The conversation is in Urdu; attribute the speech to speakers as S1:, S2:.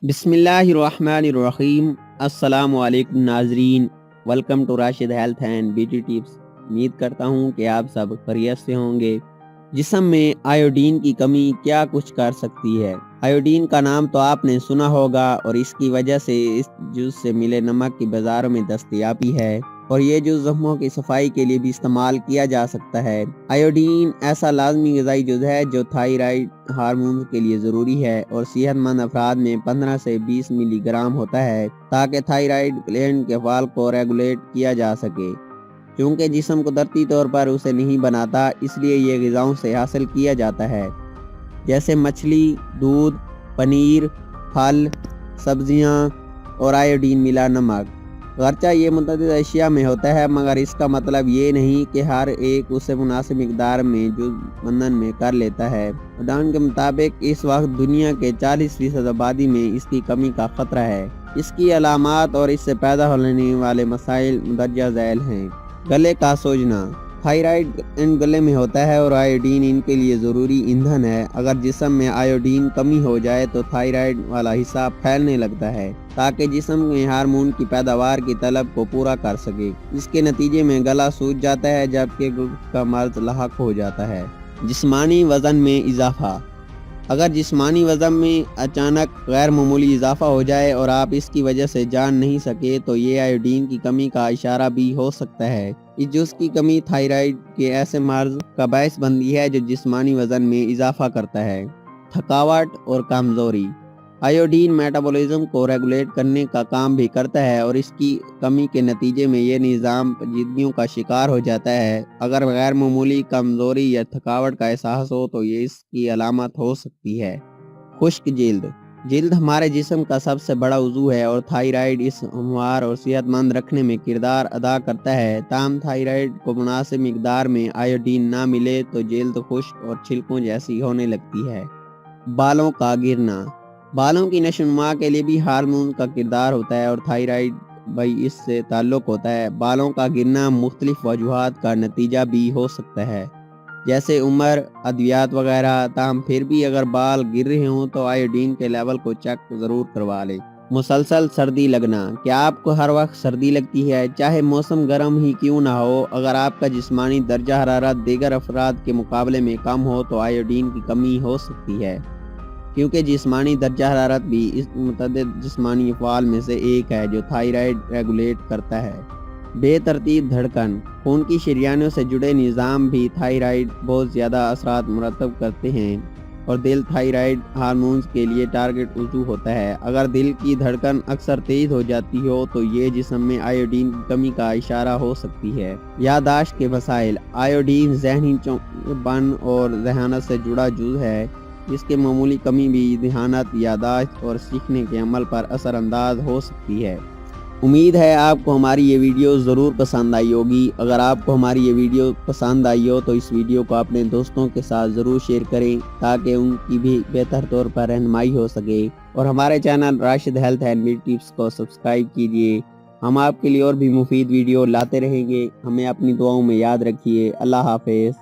S1: بسم اللہ الرحمن الرحیم۔ السلام علیکم ناظرین، welcome to Rashid health and beauty tips. امید کرتا ہوں کہ آپ سب خیریت سے ہوں گے۔ جسم میں آیوڈین کی کمی کیا کچھ کر سکتی ہے؟ آیوڈین کا نام تو آپ نے سنا ہوگا اور اس کی وجہ سے اس جز سے ملے نمک کی بازاروں میں دستیابی ہے اور یہ جز زخموں کی صفائی کے لیے بھی استعمال کیا جا سکتا ہے۔ آیوڈین ایسا لازمی غذائی جز ہے جو تھائرائیڈ ہارمون کے لیے ضروری ہے اور صحت مند افراد میں 15 سے 20 ملی گرام ہوتا ہے تاکہ تھائرائیڈ گلینڈ کے فعال کو ریگولیٹ کیا جا سکے۔ چونکہ جسم قدرتی طور پر اسے نہیں بناتا، اس لیے یہ غذاؤں سے حاصل کیا جاتا ہے، جیسے مچھلی، دودھ، پنیر، پھل، سبزیاں اور آیوڈین ملا نمک۔ گرچہ یہ متعدد اشیاء میں ہوتا ہے، مگر اس کا مطلب یہ نہیں کہ ہر ایک اسے مناسب مقدار میں جز بدن میں کر لیتا ہے۔ ڈان کے مطابق اس وقت دنیا کے 40% آبادی میں اس کی کمی کا خطرہ ہے۔ اس کی علامات اور اس سے پیدا ہونے والے مسائل مندرجہ ذیل ہیں۔ گلے کا سوجنا۔ تھائرائیڈ گلے میں ہوتا ہے اور آیوڈین ان کے لیے ضروری ایندھن ہے۔ اگر جسم میں آیوڈین کمی ہو جائے تو تھائرائیڈ والا حصہ پھیلنے لگتا ہے تاکہ جسم میں ہارمون کی پیداوار کی طلب کو پورا کر سکے۔ اس کے نتیجے میں گلا سوج جاتا ہے جبکہ گرد کا مرض لاحق ہو جاتا ہے۔ جسمانی وزن میں اضافہ۔ اگر جسمانی وزن میں اچانک غیر معمولی اضافہ ہو جائے اور آپ اس کی وجہ سے جان نہیں سکے تو یہ آیوڈین کی کمی کا اشارہ بھی ہو سکتا ہے۔ اس جز کی کمی تھائرائیڈ کے ایسے مرض کا باعث بنتی ہے جو جسمانی وزن میں اضافہ کرتا ہے۔ تھکاوٹ اور کمزوری۔ آیوڈین میٹابولزم کو ریگولیٹ کرنے کا کام بھی کرتا ہے اور اس کی کمی کے نتیجے میں یہ نظام پیچیدگیوں کا شکار ہو جاتا ہے۔ اگر غیر معمولی کمزوری یا تھکاوٹ کا احساس ہو تو یہ اس کی علامت ہو سکتی ہے۔ خشک جلد۔ جلد ہمارے جسم کا سب سے بڑا عضو ہے اور تھائرائیڈ اس ہموار اور صحت مند رکھنے میں کردار ادا کرتا ہے۔ تاہم تھائرائیڈ کو مناسب مقدار میں آیوڈین نہ ملے تو جلد خشک اور چھلکوں جیسی ہونے لگتی ہے۔ بالوں کا گرنا۔ بالوں کی نشو و نما کے لیے بھی ہارمون کا کردار ہوتا ہے اور تھائرائیڈ بھی اس سے تعلق ہوتا ہے۔ بالوں کا گرنا مختلف وجوہات کا نتیجہ بھی ہو سکتا ہے، جیسے عمر، ادویات وغیرہ۔ تاہم پھر بھی اگر بال گر رہے ہوں تو آیوڈین کے لیول کو چیک ضرور کروا لیں۔ مسلسل سردی لگنا۔ کیا آپ کو ہر وقت سردی لگتی ہے، چاہے موسم گرم ہی کیوں نہ ہو؟ اگر آپ کا جسمانی درجہ حرارت دیگر افراد کے مقابلے میں کم ہو تو آیوڈین کی کمی ہو سکتی ہے، کیونکہ جسمانی درجہ حرارت بھی اس متعدد جسمانی افعال میں سے ایک ہے جو تھائرائیڈ ریگولیٹ کرتا ہے۔ بے ترتیب دھڑکن۔ خون کی شریانوں سے جڑے نظام بھی تھائرائیڈ بہت زیادہ اثرات مرتب کرتے ہیں اور دل تھائرائیڈ ہارمونز کے لیے ٹارگٹ عضو ہوتا ہے۔ اگر دل کی دھڑکن اکثر تیز ہو جاتی ہو تو یہ جسم میں آیوڈین کی کمی کا اشارہ ہو سکتی ہے۔ یادداشت کے مسائل۔ آیوڈین ذہنی چونکاپن اور ذہانت سے جڑا جز ہے۔ اس کے معمولی کمی بھی ذہانت، یادداشت اور سیکھنے کے عمل پر اثر انداز ہو سکتی ہے۔ امید ہے آپ کو ہماری یہ ویڈیو ضرور پسند آئی ہوگی۔ اگر آپ کو ہماری یہ ویڈیو پسند آئی ہو تو اس ویڈیو کو اپنے دوستوں کے ساتھ ضرور شیئر کریں تاکہ ان کی بھی بہتر طور پر رہنمائی ہو سکے، اور ہمارے channel Rashid health and beauty tips کو سبسکرائب کیجیے۔ ہم آپ کے لیے اور بھی مفید ویڈیو لاتے رہیں گے۔ ہمیں اپنی دعاؤں میں یاد رکھیے۔ اللہ حافظ۔